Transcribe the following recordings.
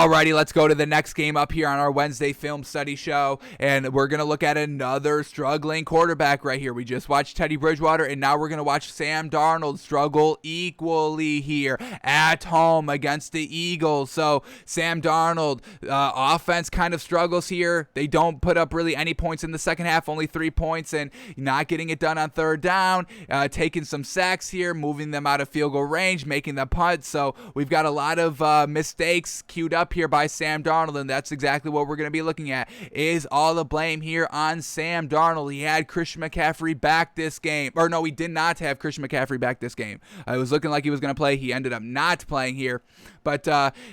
Alrighty, let's go to the next game up here on our Wednesday film study show, and we're going to look at another struggling quarterback right here. We just watched Teddy Bridgewater, and now we're going to watch Sam Darnold struggle equally here at home against the Eagles. So Sam Darnold, offense kind of struggles here. They don't put up really any points in the second half, only 3 points, and not getting it done on third down, taking some sacks here, moving them out of field goal range, making the punt. So we've got a lot of mistakes queued up here by Sam Darnold, and that's exactly what we're going to be looking at. Is all the blame here on Sam Darnold? He had Christian McCaffrey back this game. Or no, he did not have Christian McCaffrey back this game. It was looking like he was going to play. He ended up not playing here. But,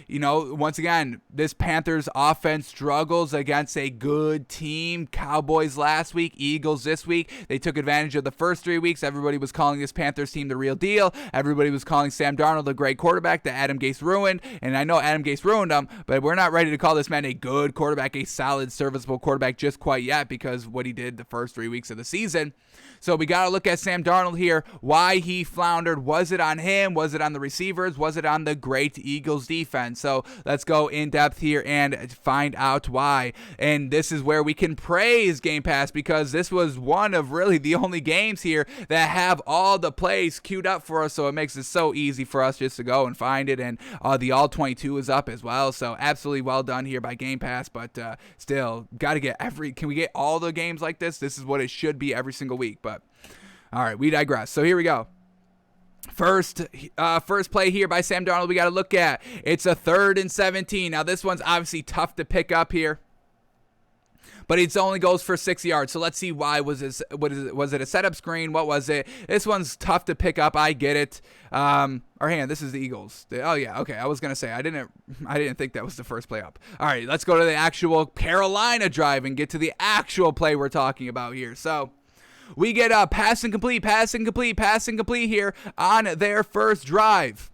once again, this Panthers offense struggles against a good team. Cowboys last week, Eagles this week. They took advantage of the first 3 weeks. Everybody was calling this Panthers team the real deal. Everybody was calling Sam Darnold a great quarterback that Adam Gase ruined. And I know Adam Gase ruined him, but we're not ready to call this man a good quarterback, a solid, serviceable quarterback just quite yet because what he did the first 3 weeks of the season. So we got to look at Sam Darnold here, why he floundered. Was it on him? Was it on the receivers? Was it on the great Eagles defense? So let's go in depth here and find out why. And this is where we can praise Game Pass because this was one of really the only games here that have all the plays queued up for us. So it makes it so easy for us just to go and find it. And the All 22 is up as well. So absolutely well done here by Game Pass. But still, got to get can we get all the games like this? This is what it should be every single week. But all right, we digress. So here we go. First play here by Sam Darnold we got to look at. It's a 3rd and 17. Now this one's obviously tough to pick up here, but it only goes for 6 yards. So let's see why. Was it a setup screen? What was it? This one's tough to pick up. I get it. Or hang on, this is the Eagles. Oh yeah, okay. I was gonna say I didn't think that was the first play up. All right, let's go to the actual Carolina drive and get to the actual play we're talking about here. So we get a pass incomplete here on their first drive.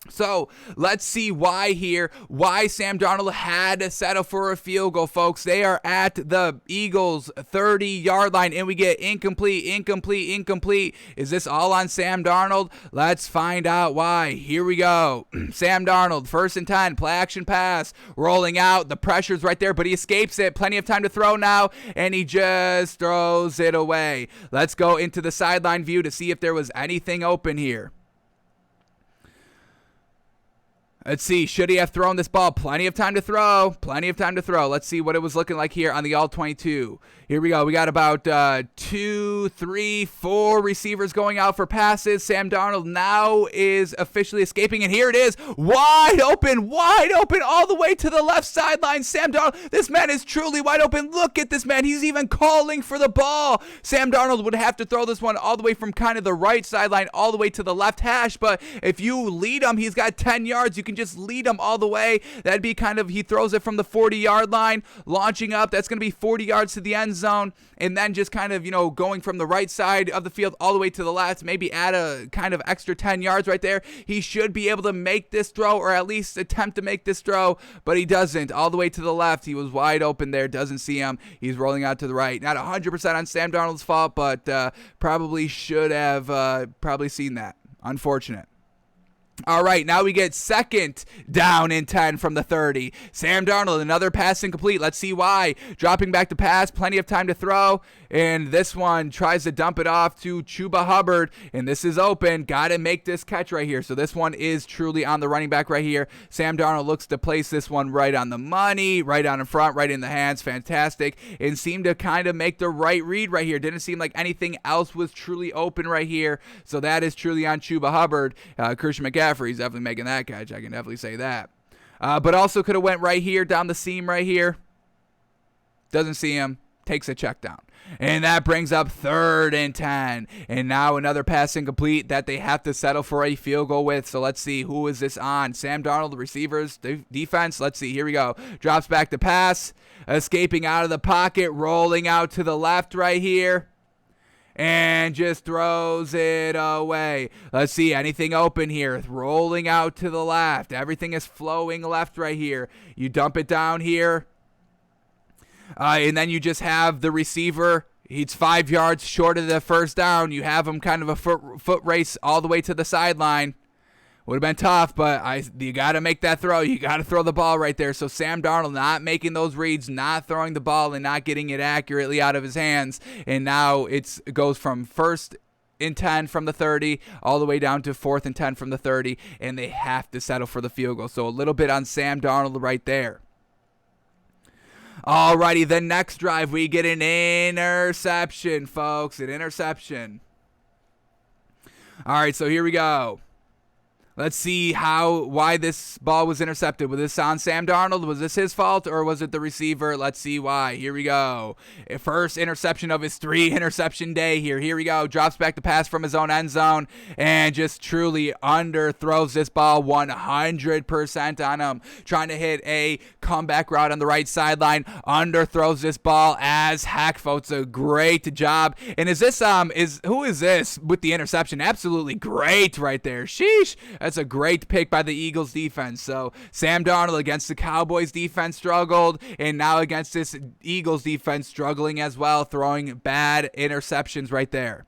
So let's see why Sam Darnold had to settle for a field goal, folks. They are at the Eagles 30-yard line, and we get incomplete. Is this all on Sam Darnold? Let's find out why. Here we go. Sam Darnold, 1st and 10, play action pass, rolling out. The pressure's right there, but he escapes it. Plenty of time to throw now, and he just throws it away. Let's go into the sideline view to see if there was anything open here. Let's see, should he have thrown this ball? Plenty of time to throw. Let's see what it was looking like here on the All 22. Here we go. We got about 2, 3, 4 receivers going out for passes. Sam Darnold now is officially escaping, and here it is. Wide open, all the way to the left sideline. Sam Darnold, this man is truly wide open. Look at this man. He's even calling for the ball. Sam Darnold would have to throw this one all the way from kind of the right sideline all the way to the left hash, but if you lead him, he's got 10 yards. You can just lead him all the way. That'd be he throws it from the 40-yard line, launching up. That's going to be 40 yards to the end zone, and then just going from the right side of the field all the way to the left, maybe add a kind of extra 10 yards right there. He should be able to make this throw, or at least attempt to make this throw, but he doesn't. All the way to the left. He was wide open there, doesn't see him. He's rolling out to the right. Not 100% on Sam Darnold's fault, but probably should have probably seen that. Unfortunate. All right, now we get 2nd down and 10 from the 30. Sam Darnold, another pass incomplete. Let's see why. Dropping back to pass, plenty of time to throw. And this one tries to dump it off to Chuba Hubbard. And this is open. Got to make this catch right here. So this one is truly on the running back right here. Sam Darnold looks to place this one right on the money, right on in front, right in the hands. Fantastic. And seemed to kind of make the right read right here. Didn't seem like anything else was truly open right here. So that is truly on Chuba Hubbard. Christian McCaffrey's definitely making that catch. I can definitely say that. But also could have went right here, down the seam right here. Doesn't see him. Takes a check down. And that brings up 3rd and 10. And now another pass incomplete that they have to settle for a field goal with. So let's see, who is this on? Sam Darnold, the receivers, defense. Let's see, here we go. Drops back to pass. Escaping out of the pocket. Rolling out to the left right here. And just throws it away. Let's see, anything open here. Rolling out to the left. Everything is flowing left right here. You dump it down here. And then you just have the receiver. He's 5 yards short of the first down. You have him kind of a foot race all the way to the sideline. Would have been tough, but you got to make that throw. You got to throw the ball right there. So Sam Darnold not making those reads, not throwing the ball, and not getting it accurately out of his hands. And now it goes from 1st and 10 from the 30 all the way down to 4th and 10 from the 30, and they have to settle for the field goal. So a little bit on Sam Darnold right there. Alrighty, the next drive, we get an interception, folks. An interception. All right, so here we go. Let's see why this ball was intercepted. Was this on Sam Darnold? Was this his fault, or was it the receiver? Let's see why. Here we go. First interception of his 3-interception day here. Here we go. Drops back the pass from his own end zone and just truly underthrows this ball 100% on him. Trying to hit a comeback route on the right sideline. Underthrows this ball as heck, folks. A great job. And who is this with the interception? Absolutely great right there. Sheesh. That's a great pick by the Eagles defense. So Sam Darnold against the Cowboys defense struggled, and now against this Eagles defense struggling as well, throwing bad interceptions right there.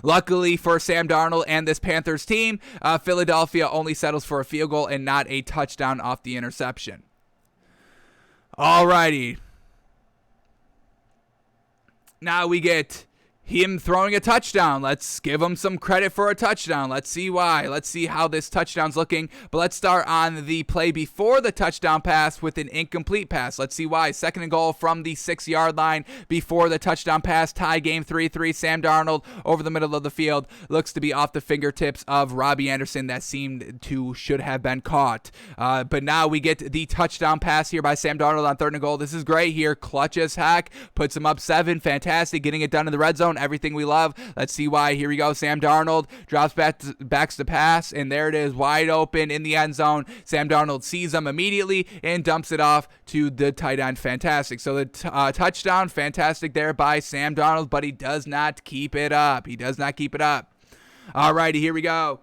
Luckily for Sam Darnold and this Panthers team, Philadelphia only settles for a field goal and not a touchdown off the interception. Alrighty. Now we get him throwing a touchdown. Let's give him some credit for a touchdown. Let's see why. Let's see how this touchdown's looking. But let's start on the play before the touchdown pass with an incomplete pass. Let's see why. 2nd and goal from the 6-yard line before the touchdown pass. Tie game 3-3. Sam Darnold over the middle of the field. Looks to be off the fingertips of Robbie Anderson. That should have been caught. But now we get the touchdown pass here by Sam Darnold on 3rd and goal. This is great here. Clutch as heck. Puts him up 7. Fantastic. Getting it done in the red zone. Everything we love. Let's see why. Here we go. Sam Darnold drops backs the pass, and there it is, wide open in the end zone. Sam Darnold sees him immediately and dumps it off to the tight end. Fantastic. So the touchdown, fantastic there by Sam Darnold, but he does not keep it up. He does not keep it up. Alrighty, here we go.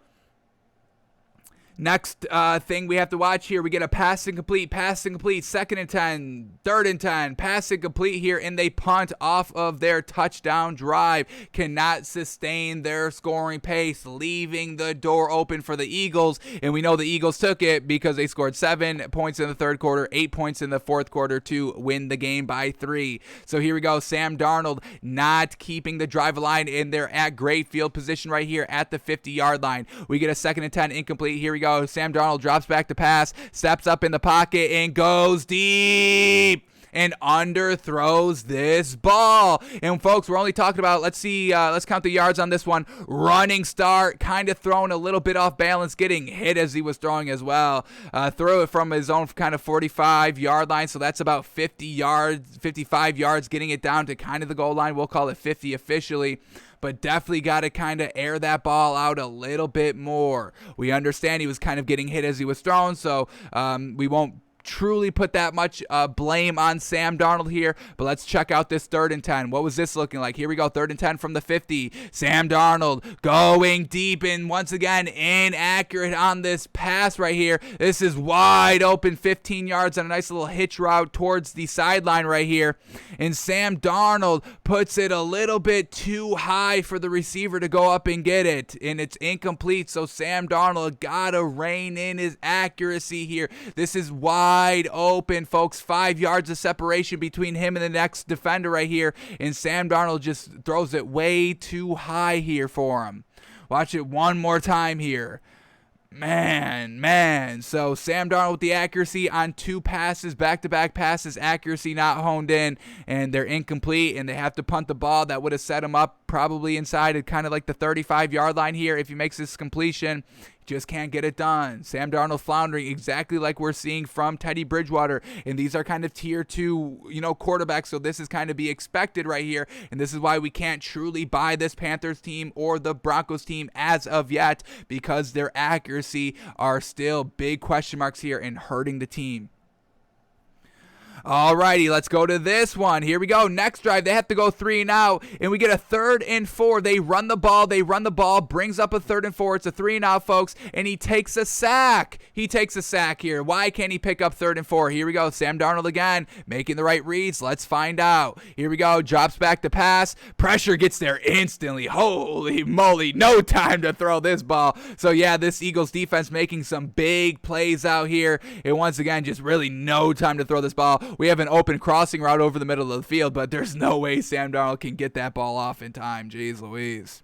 Next thing we have to watch here, we get a pass incomplete, 2nd and 10, 3rd and 10, pass incomplete here, and they punt off of their touchdown drive. Cannot sustain their scoring pace, leaving the door open for the Eagles, and we know the Eagles took it because they scored 7 points in the 3rd quarter, 8 points in the 4th quarter to win the game by 3. So here we go, Sam Darnold not keeping the drive aligned, and they're at great field position right here at the 50-yard line. We get a 2nd and 10 incomplete. Here we go. Sam Darnold drops back to pass, steps up in the pocket, and goes deep and underthrows this ball. And folks, we're only talking about, let's count the yards on this one. Running start, kind of thrown a little bit off balance, getting hit as he was throwing as well. Threw it from his own kind of 45-yard line, so that's about 50 yards, 55 yards, getting it down to kind of the goal line. We'll call it 50 officially. But definitely got to kind of air that ball out a little bit more. We understand he was kind of getting hit as he was thrown, so we won't truly put that much blame on Sam Darnold here, but let's check out this 3rd and 10. What was this looking like? Here we go, 3rd and 10 from the 50. Sam Darnold going deep, and once again inaccurate on this pass right here. This is wide open, 15 yards on a nice little hitch route towards the sideline right here, and Sam Darnold puts it a little bit too high for the receiver to go up and get it, and it's incomplete. So Sam Darnold gotta rein in his accuracy here. This is wide open, folks. 5 yards of separation between him and the next defender right here, and Sam Darnold just throws it way too high here for him. Watch it one more time here. Man. So Sam Darnold with the accuracy on 2 passes, back-to-back passes, accuracy not honed in, and they're incomplete, and they have to punt the ball. That would have set him up probably inside of kind of like the 35-yard line here if he makes this completion. Just can't get it done. Sam Darnold floundering exactly like we're seeing from Teddy Bridgewater. And these are kind of tier 2, quarterbacks. So this is kind of be expected right here. And this is why we can't truly buy this Panthers team or the Broncos team as of yet, because their accuracy are still big question marks here and hurting the team. Alrighty, let's go to this one. Here we go. Next drive, they have to go 3 and out, and we get a 3rd and 4. They run the ball, brings up a 3rd and 4. It's a 3 and out, folks, and he takes a sack. He takes a sack here. Why can't he pick up 3rd and 4? Here we go. Sam Darnold again, making the right reads. Let's find out. Here we go. Drops back to pass. Pressure gets there instantly. Holy moly, no time to throw this ball. So yeah, this Eagles defense making some big plays out here, and once again, just really no time to throw this ball. We have an open crossing route over the middle of the field, but there's no way Sam Darnold can get that ball off in time. Jeez Louise.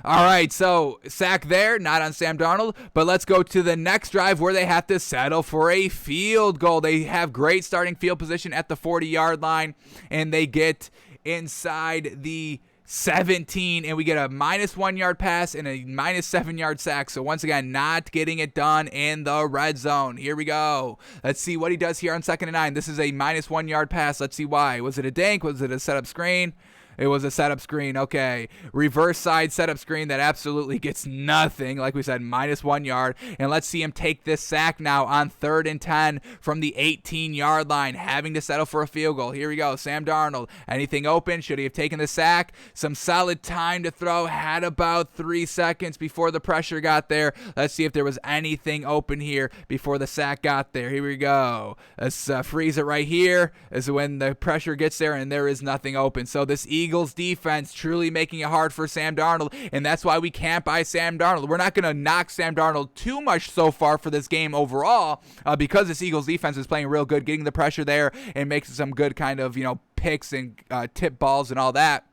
All right, so sack there, not on Sam Darnold, but let's go to the next drive where they have to settle for a field goal. They have great starting field position at the 40-yard line, and they get inside the 17, and we get a -1 yard pass and a -7 yard sack. So once again, not getting it done in the red zone. Here we go. Let's see what he does here on 2nd and 9. This is a -1 yard pass. Let's see why. Was it a dink? Was it a setup screen? It was a setup screen. Okay. Reverse side setup screen that absolutely gets nothing. Like we said, -1 yard. And let's see him take this sack now on 3rd and 10 from the 18-yard line, having to settle for a field goal. Here we go. Sam Darnold. Anything open? Should he have taken the sack? Some solid time to throw. Had about 3 seconds before the pressure got there. Let's see if there was anything open here before the sack got there. Here we go. Let's freeze it right here. This is when the pressure gets there and there is nothing open. So this Eagles defense truly making it hard for Sam Darnold, and that's why we can't buy Sam Darnold. We're not going to knock Sam Darnold too much so far for this game overall because this Eagles defense is playing real good, getting the pressure there and making some good kind of, picks and tip balls and all that.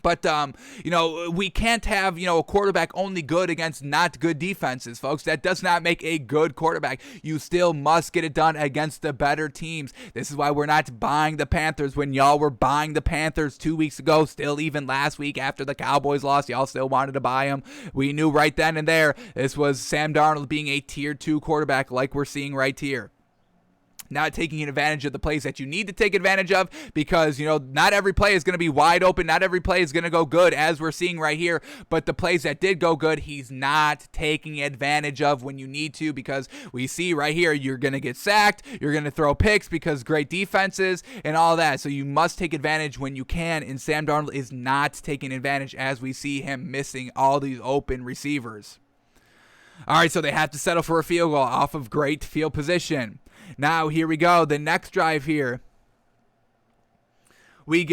But, we can't have, a quarterback only good against not good defenses, folks. That does not make a good quarterback. You still must get it done against the better teams. This is why we're not buying the Panthers when y'all were buying the Panthers 2 weeks ago. Still, even last week after the Cowboys lost, y'all still wanted to buy them. We knew right then and there this was Sam Darnold being a tier 2 quarterback like we're seeing right here. Not taking advantage of the plays that you need to take advantage of because, not every play is going to be wide open. Not every play is going to go good as we're seeing right here. But the plays that did go good, he's not taking advantage of when you need to because we see right here you're going to get sacked. You're going to throw picks because great defenses and all that. So you must take advantage when you can. And Sam Darnold is not taking advantage as we see him missing all these open receivers. All right, so they have to settle for a field goal off of great field position. Now, here we go. The next drive here. We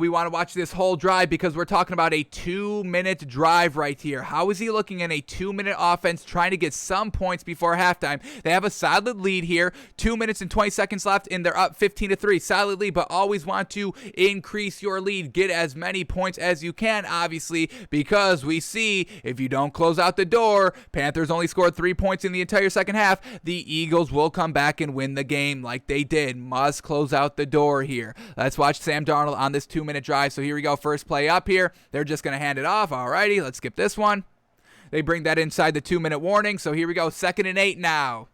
want to watch this whole drive because we're talking about a 2-minute drive right here. How is he looking in a 2-minute offense trying to get some points before halftime? They have a solid lead here. 2 minutes and 20 seconds left, and they're up 15-3. Solid lead, but always want to increase your lead. Get as many points as you can, obviously, because we see if you don't close out the door, Panthers only scored 3 points in the entire second half. The Eagles will come back and win the game like they did. Must close out the door here. Let's watch Sam Darnold on this 2-minute drive. So here we go. First play up here. They're just going to hand it off. Alrighty, let's skip this one. They bring that inside the 2-minute warning. So here we go. 2nd and 8 now.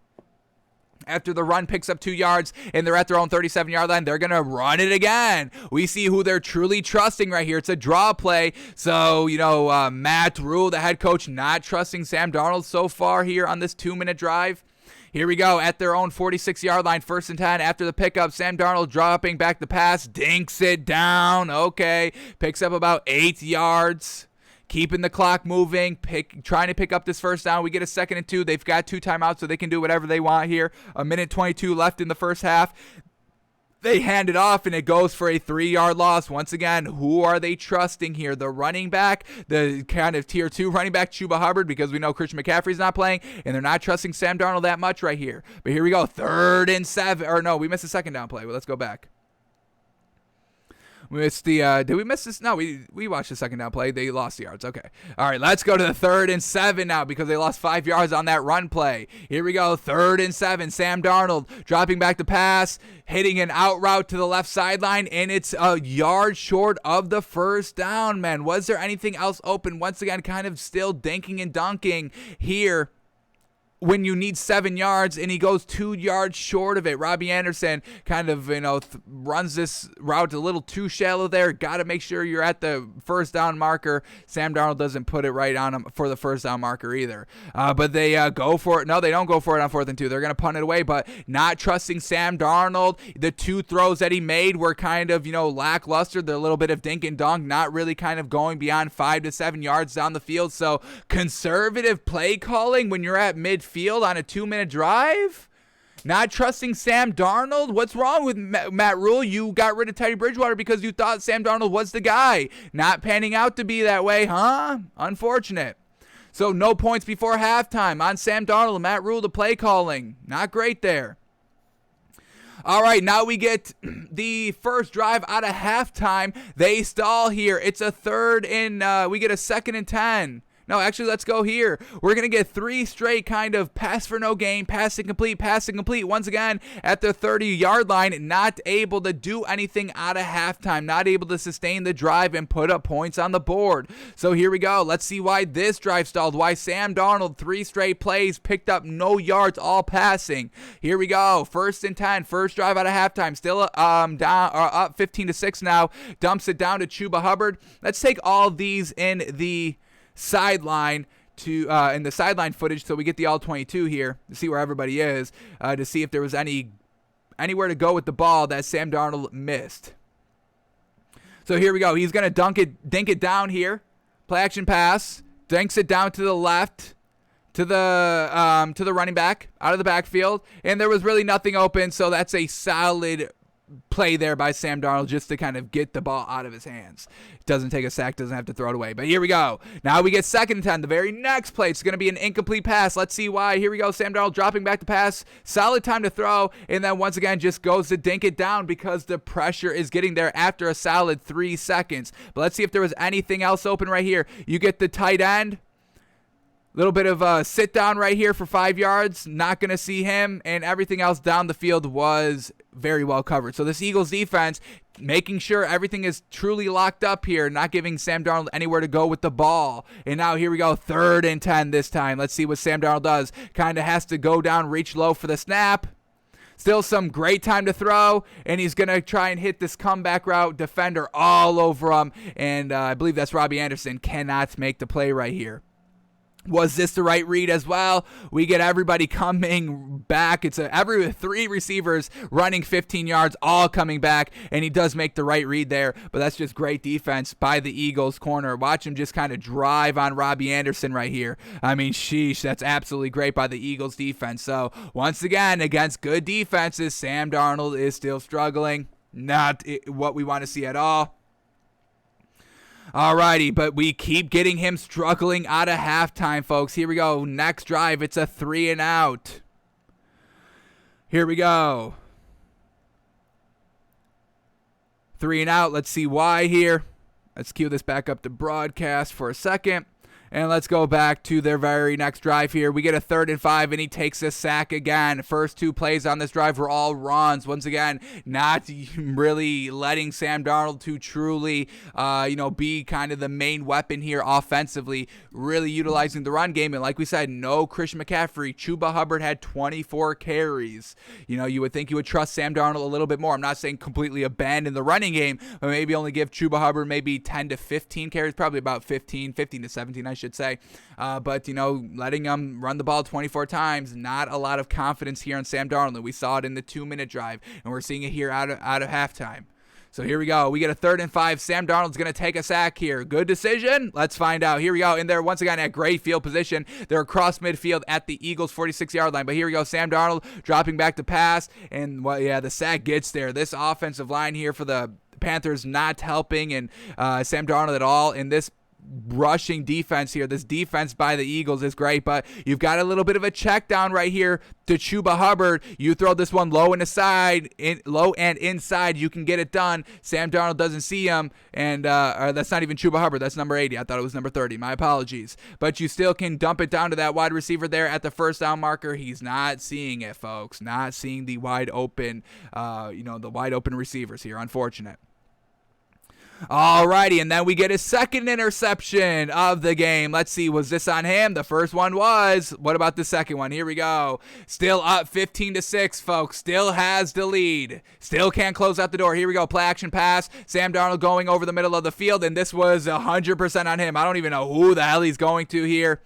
After the run picks up 2 yards and they're at their own 37-yard line, they're going to run it again. We see who they're truly trusting right here. It's a draw play. So, Matt Rule, the head coach, not trusting Sam Darnold so far here on this 2-minute drive. Here we go at their own 46-yard line, 1st and 10 after the pickup. Sam Darnold dropping back the pass, dinks it down. Okay, picks up about 8 yards. Keeping the clock moving, trying to pick up this first down. We get a 2nd and 2. They've got 2 timeouts, so they can do whatever they want here. 1:22 left in the first half. They hand it off, and it goes for a 3-yard loss. Once again, who are they trusting here? The running back, the kind of tier 2 running back, Chuba Hubbard, because we know Christian McCaffrey's not playing, and they're not trusting Sam Darnold that much right here. But here we go, 3rd and 7. Or no, we missed the 2nd down play. Well, let's go back. We missed the, did we miss this? No, we watched the 2nd down play. They lost the yards. Okay. All right, let's go to the 3rd and 7 now because they lost 5 yards on that run play. Here we go, 3rd and 7. Sam Darnold dropping back the pass, hitting an out route to the left sideline, and it's a yard short of the first down, man. Was there anything else open? Once again, kind of still dinking and dunking here when you need 7 yards and he goes 2 yards short of it. Robbie Anderson kind of, runs this route a little too shallow there. Got to make sure you're at the first down marker. Sam Darnold doesn't put it right on him for the first down marker either. But they go for it. No, they don't go for it on 4th and 2. They're going to punt it away, but not trusting Sam Darnold. The 2 throws that he made were kind of, lackluster. They're a little bit of dink and dunk, not really kind of going beyond 5 to 7 yards down the field. So conservative play calling when you're at midfield on a 2-minute drive? Not trusting Sam Darnold? What's wrong with Matt Rule? You got rid of Teddy Bridgewater because you thought Sam Darnold was the guy. Not panning out to be that way, huh? Unfortunate. So no points before halftime on Sam Darnold and Matt Rule, the play calling. Not great there. All right, now we get the first drive out of halftime. They stall here. It's a 3rd and we get a 2nd and 10. No, actually, let's go here. We're going to get 3 straight kind of pass for no gain, pass incomplete. Once again, at the 30-yard line, not able to do anything out of halftime, not able to sustain the drive and put up points on the board. So here we go. Let's see why this drive stalled, why Sam Darnold, 3 straight plays, picked up no yards, all passing. Here we go. 1st and 10, first drive out of halftime, still down up 15-6 now. Dumps it down to Chuba Hubbard. Let's take all these in the sideline in the sideline footage till we get the all 22 here to see where everybody is, to see if there was anywhere to go with the ball that Sam Darnold missed. So here we go. He's gonna dink it down here. Play action pass. Dinks it down to the left to the running back out of the backfield, and there was really nothing open. So that's a solid play there by Sam Darnold just to kind of get the ball out of his hands. Doesn't take a sack, doesn't have to throw it away. But here we go. Now we get 2nd and 10. The very next play, it's going to be an incomplete pass. Let's see why. Here we go. Sam Darnold dropping back the pass. Solid time to throw. And then once again just goes to dink it down because the pressure is getting there after a solid 3 seconds. But let's see if there was anything else open right here. You get the tight end. Little bit of a sit down right here for 5 yards. Not going to see him. And everything else down the field was very well covered. So this Eagles defense making sure everything is truly locked up here, not giving Sam Darnold anywhere to go with the ball. And now here we go, 3rd and 10 this time. Let's see what Sam Darnold does. Kind of has to go down, reach low for the snap. Still some great time to throw, and he's going to try and hit this comeback route. Defender all over him, and I believe that's Robbie Anderson. Cannot make the play right here. Was this the right read as well? We get everybody coming back. It's every 3 receivers running 15 yards, all coming back, and he does make the right read there. But that's just great defense by the Eagles corner. Watch him just kind of drive on Robbie Anderson right here. I mean, sheesh, that's absolutely great by the Eagles defense. So once again, against good defenses, Sam Darnold is still struggling. Not what we want to see at all. Alrighty, but we keep getting him struggling out of halftime, folks. Here we go. Next drive, it's a 3 and out. Here we go. 3 and out. Let's see why here. Let's cue this back up to broadcast for a second. And let's go back to their very next drive here. We get a 3rd and 5, and he takes a sack again. First 2 plays on this drive were all runs. Once again, not really letting Sam Darnold to truly, be kind of the main weapon here offensively. Really utilizing the run game. And like we said, no Christian McCaffrey. Chuba Hubbard had 24 carries. You would think you would trust Sam Darnold a little bit more. I'm not saying completely abandon the running game, but maybe only give Chuba Hubbard maybe 10 to 15 carries. Probably about 15 to 17, I should say. But letting him run the ball 24 times, not a lot of confidence here on Sam Darnold. We saw it in the 2-minute drive, and we're seeing it here out of halftime. So here we go. We get a 3rd and 5. Sam Darnold's going to take a sack here. Good decision? Let's find out. Here we go. And they're once again at great field position. They're across midfield at the Eagles' 46-yard line. But here we go. Sam Darnold dropping back to pass. And, the sack gets there. This offensive line here for the Panthers not helping and Sam Darnold at all in this rushing defense here. This defense by the Eagles is great, but you've got a little bit of a check down right here to Chuba Hubbard. You throw this one low and inside, you can get it done. Sam Darnold doesn't see him, and that's not even Chuba Hubbard. That's number 80. I thought it was number 30. My apologies. But you still can dump it down to that wide receiver there at the first down marker. He's not seeing it, folks. Not seeing the wide open, the wide open receivers here. Unfortunate. Alrighty, and then we get his second interception of the game. Let's see, was this on him? The first one was. What about the second one? Here we go. Still up 15-6, folks. Still has the lead. Still can't close out the door. Here we go. Play action pass. Sam Darnold going over the middle of the field, and this was 100% on him. I don't even know who the hell he's going to here.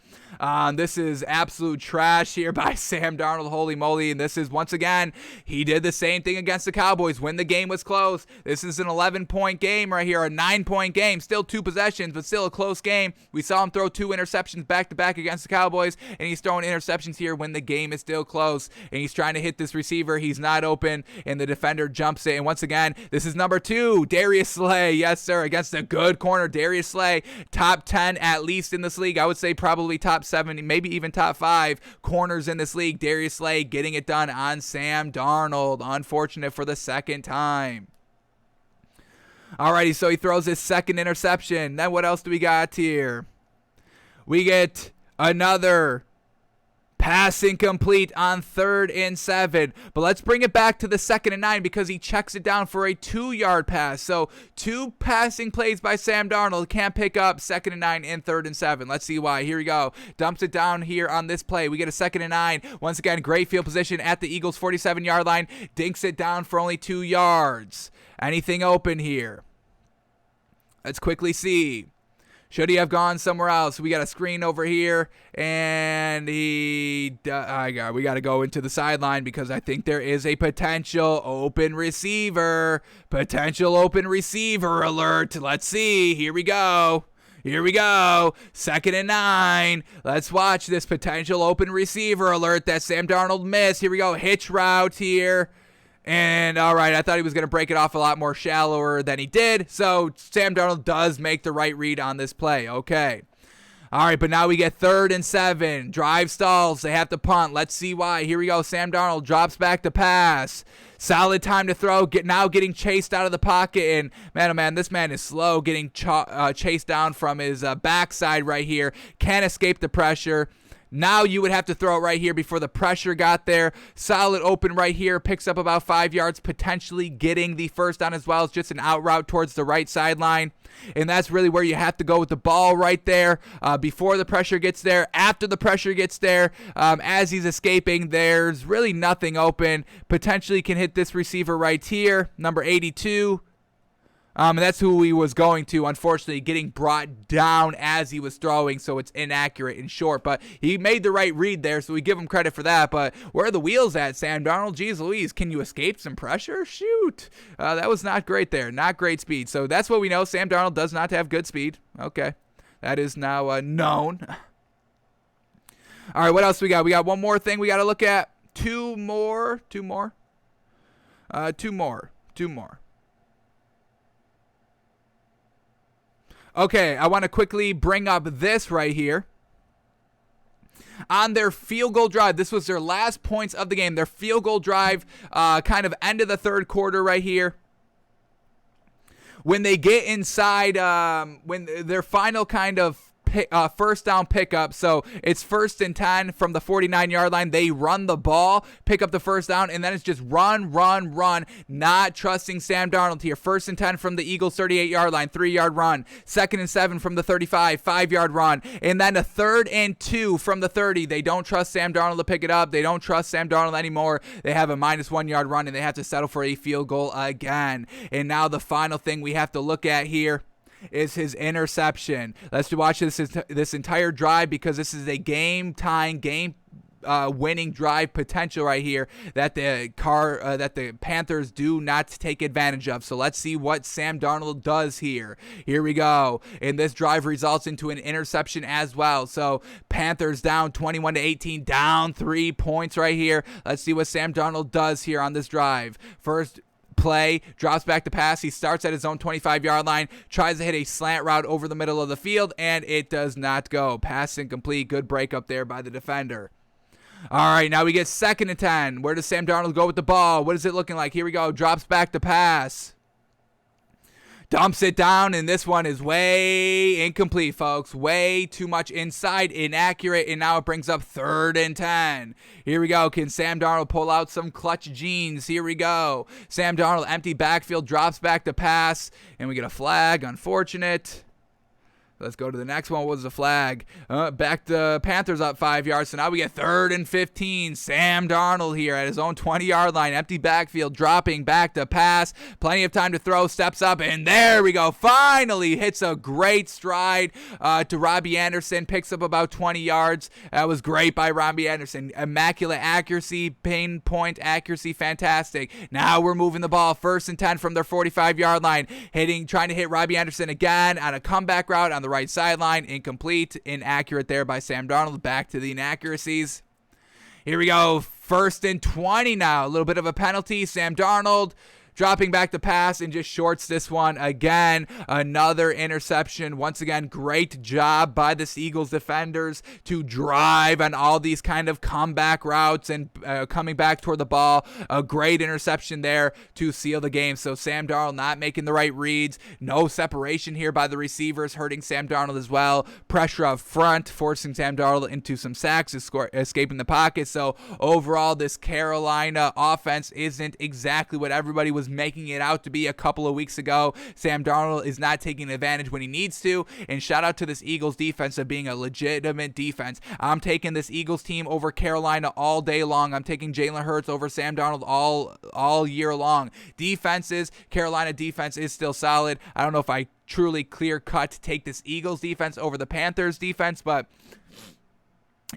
This is absolute trash here by Sam Darnold. Holy moly. And this is, once again, he did the same thing against the Cowboys when the game was close. This is an 11-point game right here, a 9-point game. Still 2 possessions, but still a close game. We saw him throw 2 interceptions back-to-back against the Cowboys, and he's throwing interceptions here when the game is still close. And he's trying to hit this receiver. He's not open, and the defender jumps it. And once again, this is number 2, Darius Slay. Yes, sir, against a good corner. Darius Slay, top 10 at least in this league. I would say probably top 7, maybe even top 5 corners in this league. Darius Slay getting it done on Sam Darnold. Unfortunate for the second time. Alrighty, so he throws his second interception. Then what else do we got here? We get another pass incomplete on 3rd and 7. But let's bring it back to the 2nd and 9 because he checks it down for a 2-yard pass. So 2 passing plays by Sam Darnold. Can't pick up 2nd and 9 and 3rd and 7. Let's see why. Here we go. Dumps it down here on this play. We get a 2nd and 9. Once again, great field position at the Eagles' 47-yard line. Dinks it down for only 2 yards. Anything open here? Let's quickly see. Should he have gone somewhere else? We got a screen over here, and we got to go into the sideline because I think there is a potential open receiver. Potential open receiver alert. Let's see. Here we go. Here we go. 2nd and 9. Let's watch this potential open receiver alert that Sam Darnold missed. Here we go. Hitch route here. And all right, I thought he was going to break it off a lot more shallower than he did. So Sam Darnold does make the right read on this play. Okay. All right, but now we get 3rd and 7. Drive stalls. They have to punt. Let's see why. Here we go. Sam Darnold drops back to pass. Solid time to throw. Now getting chased out of the pocket. And man, oh man, this man is slow getting chased down from his backside right here. Can't escape the pressure. Now you would have to throw it right here before the pressure got there. Solid open right here. Picks up about 5 yards, potentially getting the first down as well. It's just an out route towards the right sideline. And that's really where you have to go with the ball right there before the pressure gets there. After the pressure gets there, as he's escaping, there's really nothing open. Potentially can hit this receiver right here, number 82. And that's who he was going to, unfortunately, getting brought down as he was throwing, so it's inaccurate and short. But he made the right read there, so we give him credit for that. But where are the wheels at, Sam Darnold? Jeez Louise, can you escape some pressure? Shoot. That was not great there. Not great speed. So that's what we know. Sam Darnold does not have good speed. Okay. That is now known. All right, what else we got? We got one more thing we got to look at. Two more. Okay, I want to quickly bring up this right here. On their field goal drive, this was their last points of the game. Their field goal drive, kind of end of the 3rd quarter right here. When they get inside, when their final kind of first down pickup, so it's 1st and 10 from the 49-yard line. They run the ball, pick up the first down, and then it's just run, not trusting Sam Darnold here. 1st and 10 from the Eagles 38-yard line, 3-yard run. 2nd and 7 from the 35, 5-yard run. And then a 3rd and 2 from the 30. They don't trust Sam Darnold to pick it up. They don't trust Sam Darnold anymore. They have a -1-yard run, and they have to settle for a field goal again. And now the final thing we have to look at here is his interception. Let's watch this entire drive because this is a game-tying, winning drive potential right here that the Panthers do not take advantage of. So let's see what Sam Darnold does here. Here we go. And this drive results into an interception as well. So Panthers down 21-18, down 3 points right here. Let's see what Sam Darnold does here on this drive. First play, drops back to pass. He starts at his own 25-yard line, tries to hit a slant route over the middle of the field, and it does not go. Pass incomplete. Good break up there by the defender. All right, now we get 2nd and 10. Where does Sam Darnold go with the ball? What is it looking like? Here we go. Drops back to pass. dumps it down, and this one is way incomplete, folks. Way too much inside, inaccurate, and now it brings up 3rd and 10. Here we go. Can Sam Darnold pull out some clutch genes? Here we go. Sam Darnold, empty backfield, drops back to pass, and we get a flag. Unfortunate. Let's go to the next one. What was the flag? Back to Panthers up 5 yards. So now we get 3rd and 15. Sam Darnold here at his own 20-yard line. Empty backfield, dropping back to pass. Plenty of time to throw. Steps up, and there we go. Finally hits a great stride to Robbie Anderson. Picks up about 20 yards. That was great by Robbie Anderson. Immaculate accuracy, pinpoint accuracy, fantastic. Now we're moving the ball. 1st and 10 from their 45-yard line. Trying to hit Robbie Anderson again on a comeback route on the right sideline. Incomplete, inaccurate there by Sam Darnold. Back to the inaccuracies. Here we go. 1st and 20 now. A little bit of a penalty. Sam Darnold dropping back to pass and just shorts this one again. Another interception. Once again, great job by the Eagles defenders to drive on all these kind of comeback routes and coming back toward the ball. A great interception there to seal the game. So Sam Darnold not making the right reads. No separation here by the receivers, hurting Sam Darnold as well. Pressure up front, forcing Sam Darnold into some sacks, escaping the pocket. So overall, this Carolina offense isn't exactly what everybody was making it out to be a couple of weeks ago. Sam Darnold is not taking advantage when he needs to, and shout out to this Eagles defense of being a legitimate defense. I'm taking this Eagles team over Carolina all day long. I'm taking Jalen Hurts over Sam Darnold all year long. Carolina defense is still solid. I don't know if I truly clear-cut take this Eagles defense over the Panthers defense, but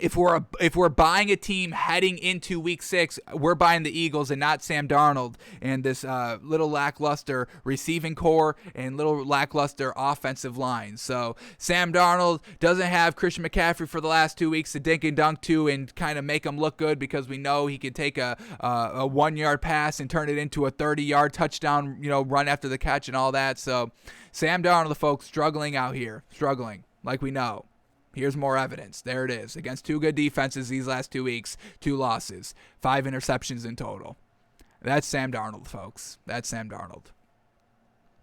if we're buying a team heading into week 6, we're buying the Eagles and not Sam Darnold and this little lackluster receiving core and little lackluster offensive line. So Sam Darnold doesn't have Christian McCaffrey for the last 2 weeks to dink and dunk to and kind of make him look good, because we know he could take a 1-yard pass and turn it into a 30-yard touchdown, run after the catch and all that. So Sam Darnold, folks, struggling out here, like we know. Here's more evidence. There it is. Against 2 good defenses these last 2 weeks, 2 losses, 5 interceptions in total. That's Sam Darnold, folks. That's Sam Darnold.